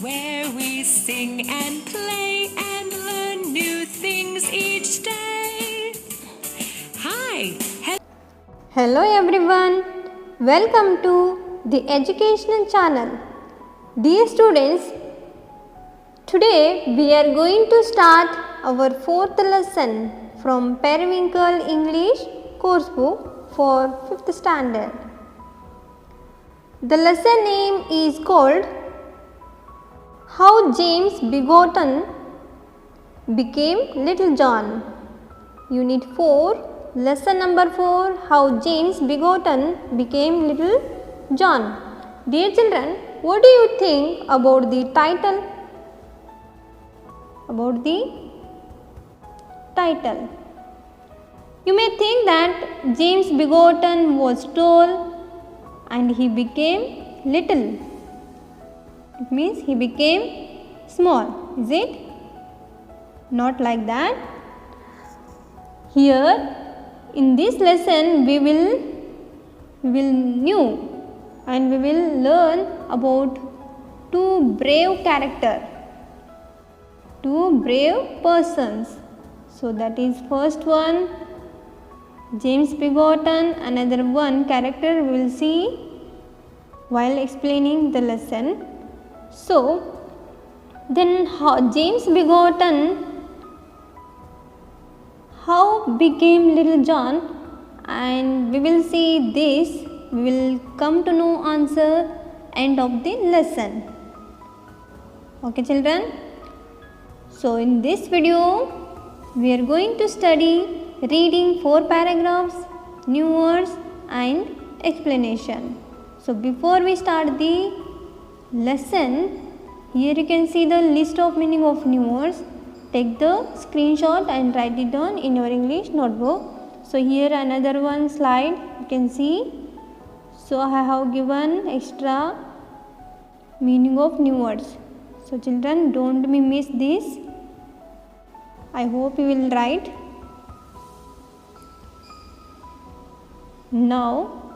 where we sing and play and learn new things each day. Hi! Hello everyone, welcome to the educational channel. Dear students, today we are going to start our fourth lesson from Periwinkle English course book for 5th standard. The lesson name is called How James Begotten Became Little John. Unit 4. Lesson number 4, How James Begotten Became Little John. Dear children, what do you think about the title? You may think that James Begotten was tall and he became little. It means he became small, is it? Not like that. Here in this lesson we will learn about two brave persons. So that is first one James Begotten, another one character we will see while explaining the lesson. So then James Begotten how became Little John, and we will see this, we will come to know answer end of the lesson. Okay children, so in this video we are going to study reading 4 paragraphs, new words and explanation. So before we start the lesson, here you can see the list of meaning of new words. Take the screenshot and write it down in your English notebook. So here another one slide you can see. So I have given extra meaning of new words. So children, don't miss this. I hope you will write. Now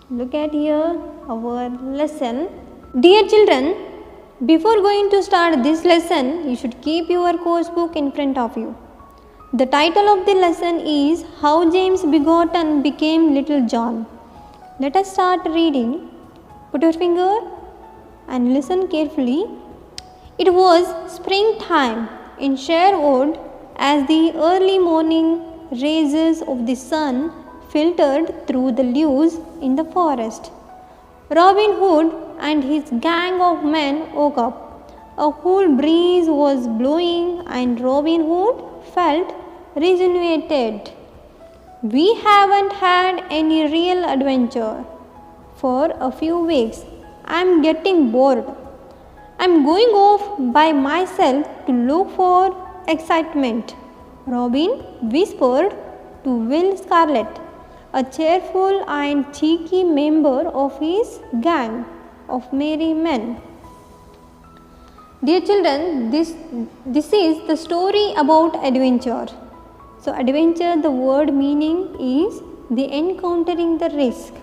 look at here our lesson. Dear children, before going to start this lesson, you should keep your course book in front of you. The title of the lesson is How James Begotten Became Little John. Let us start reading. Put your finger and listen carefully. It was springtime in Sherwood as the early morning rays of the sun filtered through the leaves in the forest. Robin Hood and his gang of men woke up. A cool breeze was blowing and Robin Hood felt rejuvenated. We haven't had any real adventure for a few weeks. I'm getting bored. I'm going off by myself to look for excitement, Robin whispered to Will Scarlet, a cheerful and cheeky member of his gang of merry men. Dear children, this is the story about adventure. So adventure, the word meaning is the encountering the risk.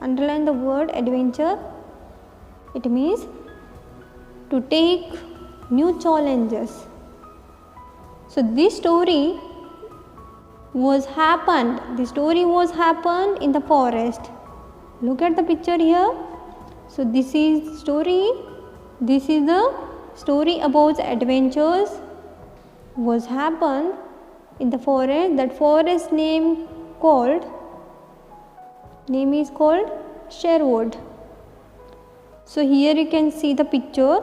Underline the word adventure. It means to take new challenges. So this story was happened in the forest. Look at the picture here. So this is the story about adventures was happened in the forest. That forest name is called Sherwood. So here you can see the picture.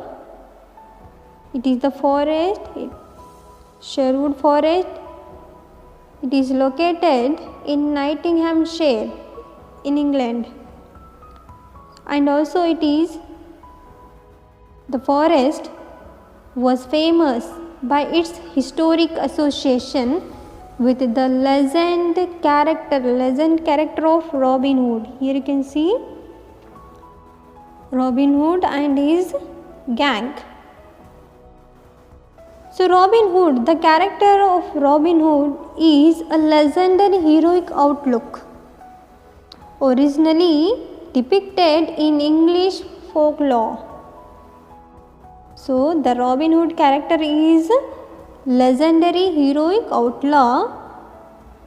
It is the forest, Sherwood Forest. It is located in Nottinghamshire in England. And also the forest was famous by its historic association with the legend character of Robin Hood. Here you can see Robin Hood and his gang. So Robin Hood, the character of Robin Hood is a legendary heroic outlook. Originally depicted in English folklore. So the Robin Hood character is legendary heroic outlaw.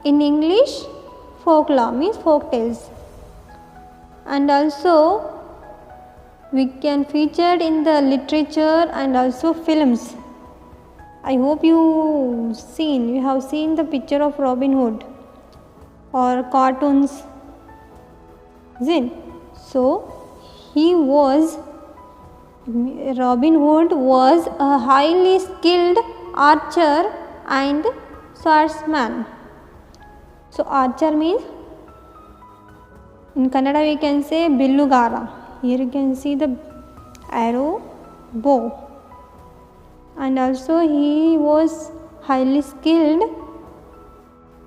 In English, folklore means folk tales. And also we can featured in the literature and also films. I hope you have seen the picture of Robin Hood or cartoons. So Robin Hood was a highly skilled archer and swordsman. So archer means, in Kannada we can say billugara. Here you can see the arrow, bow. And also he was highly skilled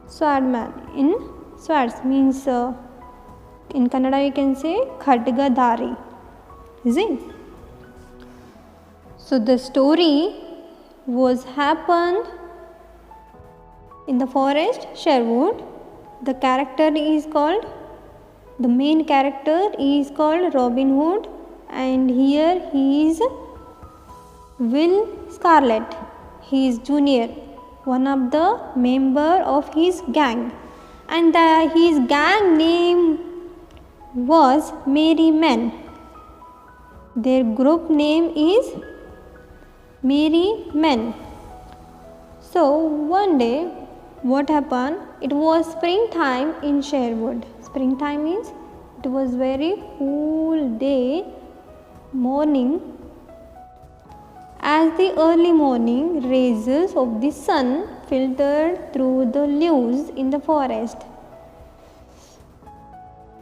swordman in swords means in Kannada we can say khadgadhari. Is it? So the story was happened in the forest Sherwood. The main character is called Robin Hood, and here he is Will Scarlet. He is junior, one of the member of his gang, and his gang name was Merry Men. Their group name is Merry Men. So one day what happened? It was springtime in Sherwood. Springtime means it was very cool day, morning. As the early morning rays of the sun filtered through the leaves in the forest.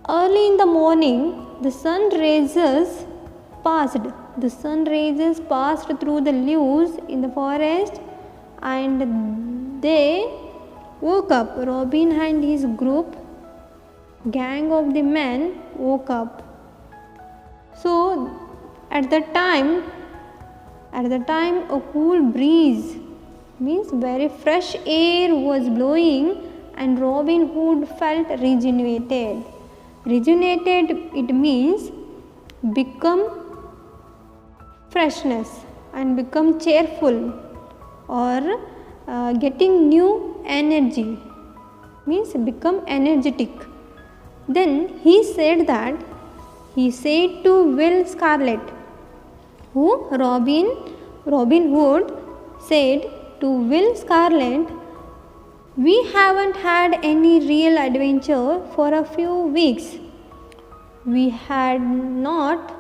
Early in the morning, the sun rays passed through the leaves in the forest, and they woke up. Robin and his group, gang of the men, woke up. So at the time a cool breeze means very fresh air was blowing, and Robin Hood felt rejuvenated. Rejuvenated, it means become freshness and become cheerful, or getting new energy means become energetic. Then he said to Will Scarlet, who Robin Hood said to Will Scarlet, "We haven't had any real adventure for a few weeks. We had not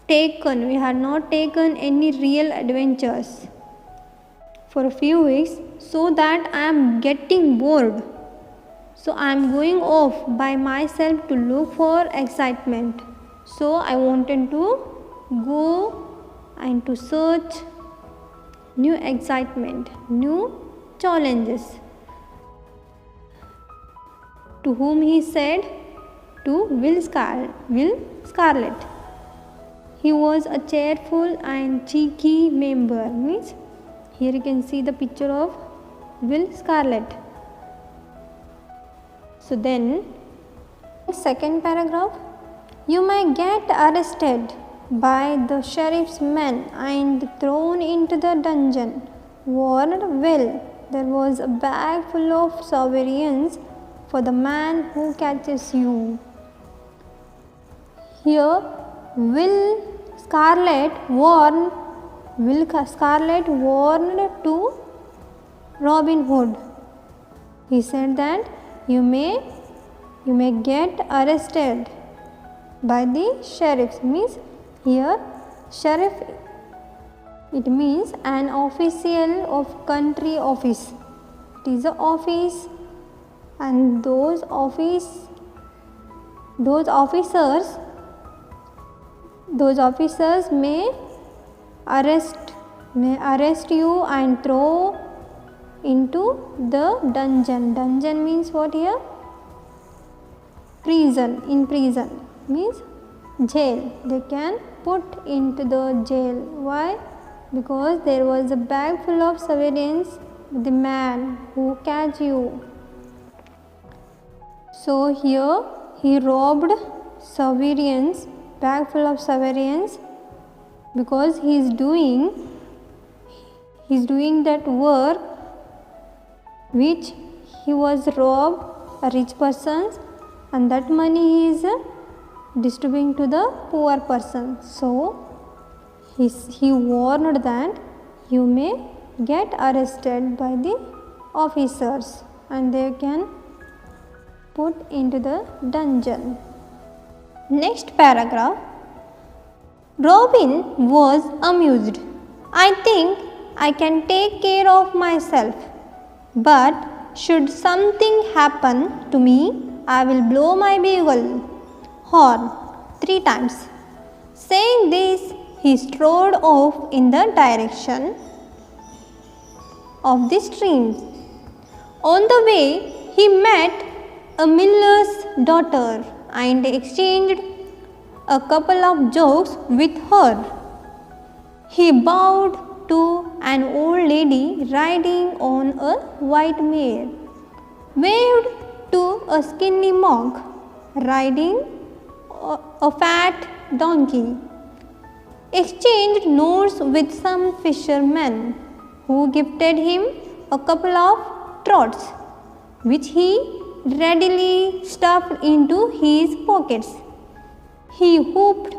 taken any real adventures for a few weeks, so that I am getting bored. So I am going off by myself to look for excitement. So I wanted to go and to search new excitement, new challenges." To whom he said? To Will Scarlet. He was a cheerful and cheeky member. Means here you can see the picture of Will Scarlet. So then, second paragraph, you may get arrested by the sheriff's men and thrown into the dungeon, warned Will. There was a bag full of sovereigns for the man who catches you. Here, Will Scarlet warned to Robin Hood. He said that you may get arrested by the sheriff. Means here sheriff, it means an official of country office. It is an office, and those officers may arrest you and throw into the dungeon. Dungeon means what here? Prison. In prison means jail. They can put into the jail. Why? Because there was a bag full of sovereigns, the man who catch you. So here he robbed sovereigns bag full of sovereigns, because he is doing that work which he was robbed a rich persons, and that money he is distributing to the poor person. So he warned that you may get arrested by the officers and they can put into the dungeon. Next paragraph. Robin was amused. I think I can take care of myself, but should something happen to me, I will blow my bugle horn 3 times. Saying this, he strode off in the direction of the stream. On the way, he met a miller's daughter and exchanged a couple of jokes with her. He bowed to an old lady riding on a white mare, waved to a skinny monk riding a fat donkey, exchanged notes with some fishermen who gifted him a couple of trots, which he readily stuffed into his pockets. He whooped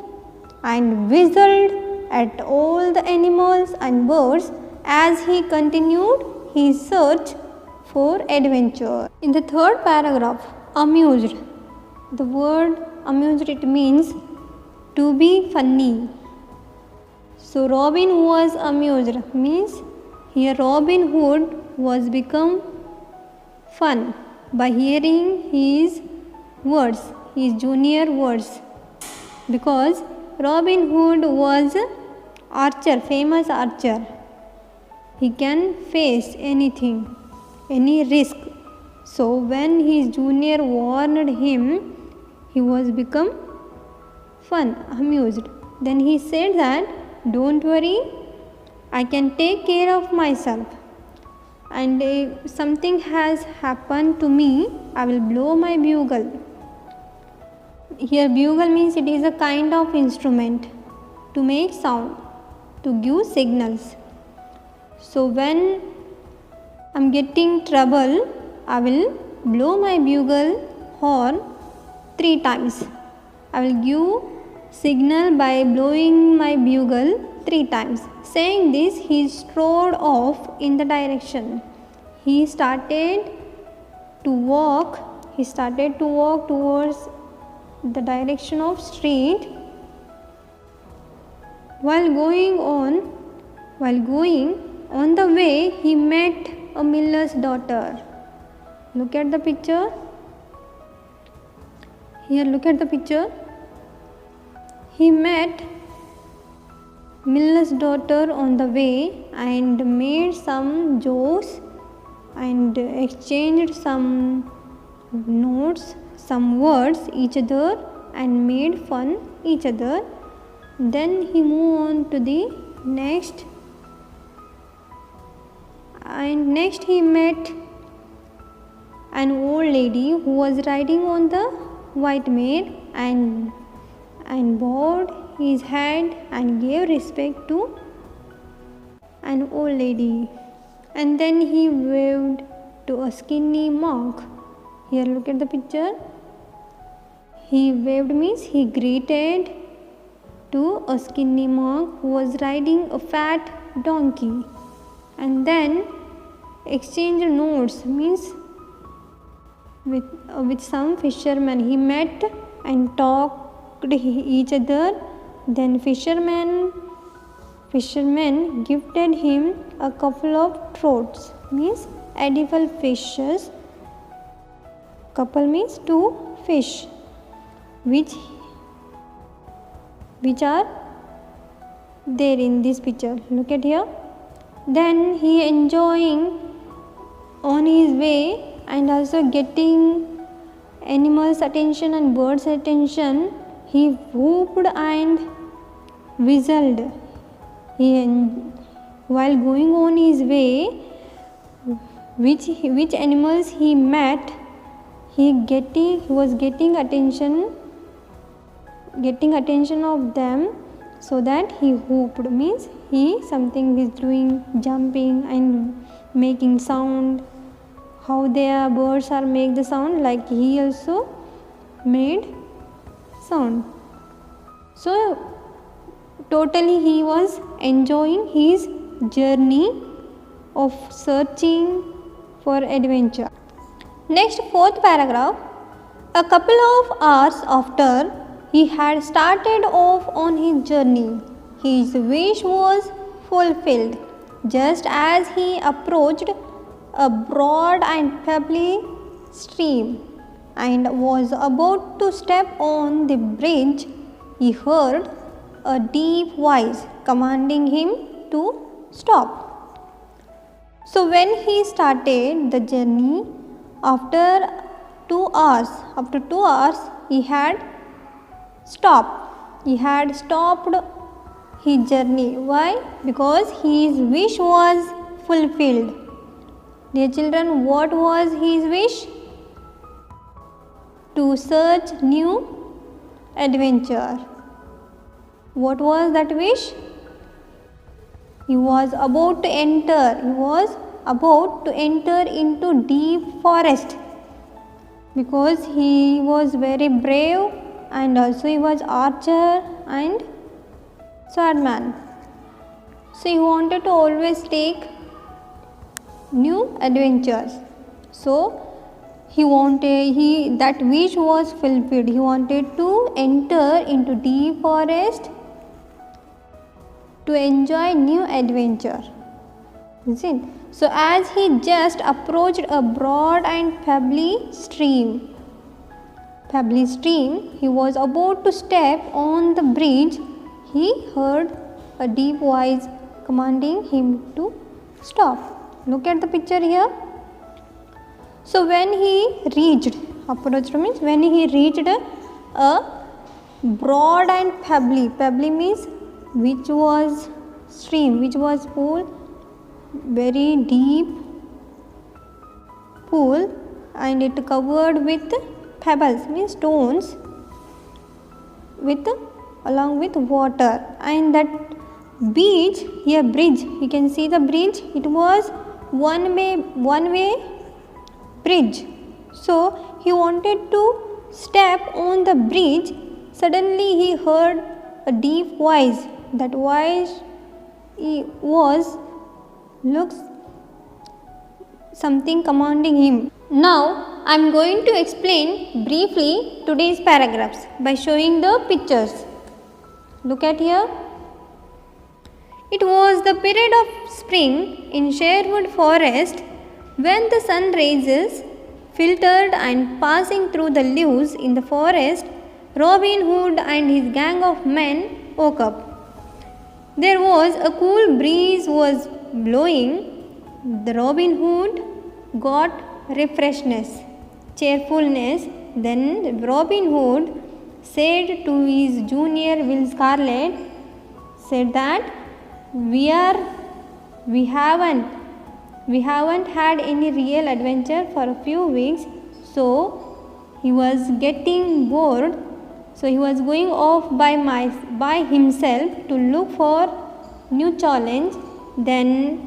and whistled at all the animals and birds as he continued his search for adventure. In the third paragraph, amused. The word amused, it means to be funny. So Robin was amused, means here Robin Hood was become fun by hearing his words, his junior words, because Robin Hood was archer, famous archer. He can face anything, any risk. So when his junior warned him, he was become fun, amused. Then he said that, don't worry, I can take care of myself, and if something has happened to me, I will blow my bugle. Here bugle means it is a kind of instrument to make sound, to give signals. So when I am getting trouble, I will blow my bugle horn 3 times. I will give signal by blowing my bugle 3 times. Saying this, he strode off in the direction. He started to walk towards the direction of street. While going on the way, he met a miller's daughter. Look at the picture. Here, look at the picture. He met miller's daughter on the way and made some jokes and exchanged some notes, some words each other, and made fun each other. Then he moved on to the next, and next he met an old lady who was riding on the white mare and bowed his head and gave respect to an old lady. And then he waved to a skinny monk. Here, look at the picture. He waved means he greeted to a skinny monk who was riding a fat donkey, and then exchanged notes means with some fishermen. He met and talked each other. Then fishermen gifted him a couple of trots, means edible fishes. Couple means 2 fish, which are there in this picture. Look at here. Then he enjoying on his way and also getting animals' attention and birds' attention. He whooped and whistled. While going on his way, which animals he met, he was getting attention getting attention of them, so that he whooped, means he something is doing, jumping and making sound. How their birds are make the sound, like he also made sound. So totally he was enjoying his journey of searching for adventure. Next, fourth paragraph. A couple of hours after he had started off on his journey, his wish was fulfilled. Just as he approached a broad and pebbly stream and was about to step on the bridge, he heard a deep voice commanding him to stop. So when he started the journey after 2 hours, he had stopped. He had stopped his journey. Why? Because his wish was fulfilled. Dear children, what was his wish? To search new adventure. What was that wish? He was about to enter into deep forest, because he was very brave and also he was archer and swordman. So he wanted to always take new adventures. So that wish was fulfilled. He wanted to enter into deep forest to enjoy new adventure. Is it? So as he just approached a broad and pebbly stream, he was about to step on the bridge. He heard a deep voice commanding him to stop. Look at the picture here. So when he reached a broad and pebbly means which was pool, very deep pool, and it covered with pebbles, means stones, along with water. And that bridge, you can see the bridge, it was one way bridge. So he wanted to step on the bridge. Suddenly he heard a deep voice. That voice looks something commanding him. Now I am going to explain briefly today's paragraphs by showing the pictures. Look at here. It was the period of spring in Sherwood Forest, when the sun rays filtered and passing through the leaves in the forest. Robin Hood and his gang of men woke up. There was a cool breeze was blowing. The Robin Hood got cheerfulness. Then Robin Hood said to his junior Will Scarlet, said that we haven't had any real adventure for a few weeks, so he was getting bored. So he was going off by himself to look for new challenge. Then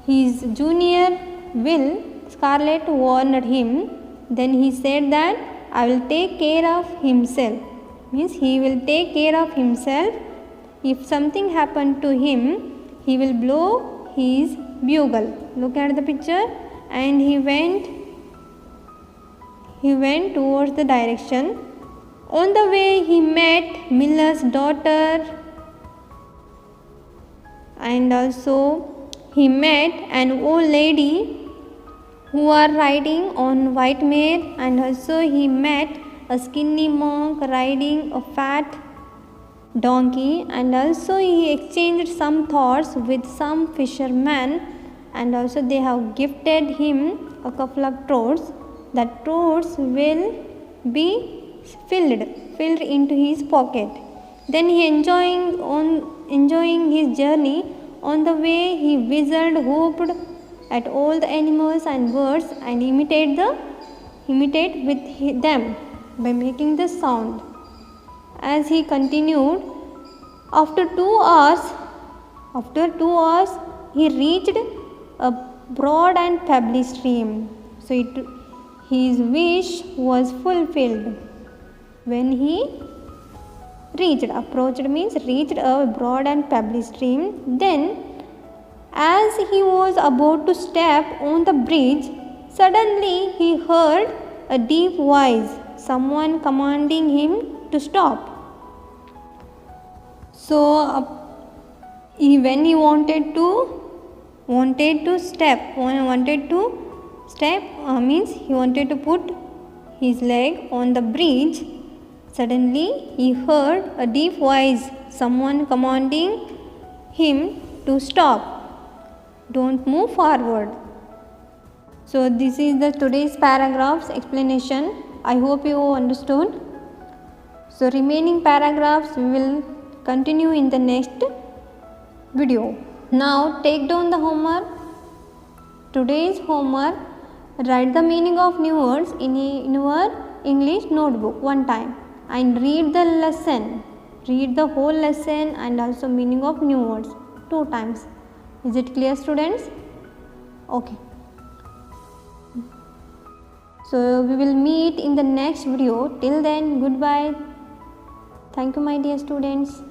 his junior Will Scarlet warned him. Then he said that I will take care of himself. Means he will take care of himself. If something happened to him, he will blow his bugle. Look at the picture. And he went towards the direction. On the way he met Miller's daughter, and also he met an old lady who are riding on white mare, and also he met a skinny monk riding a fat donkey, and also he exchanged some thoughts with some fishermen, and also they have gifted him a couple of trots. That trots will be filled into his pocket. Then he enjoying his journey. On the way he whistled, whooped at all the animals and birds, and imitate with them by making the sound. as he continued, after 2 hours, he reached a broad and pebbly stream. So his wish was fulfilled when he approached means reached a broad and pebbly stream. Then, as he was about to step on the bridge, suddenly he heard a deep voice, someone commanding him to stop. So, when he wanted to step means he wanted to put his leg on the bridge. Suddenly he heard a deep voice, someone commanding him to stop. Don't move forward. So this is the today's paragraphs explanation. I hope you understood. So remaining paragraphs we will continue in the next video. Now take down the homework. Today's homework, write the meaning of new words in your English notebook one time and read the lesson. Read the whole lesson and also meaning of new words 2 times. Is it clear, students? Okay. So we will meet in the next video. Till then, goodbye. Thank you, my dear students.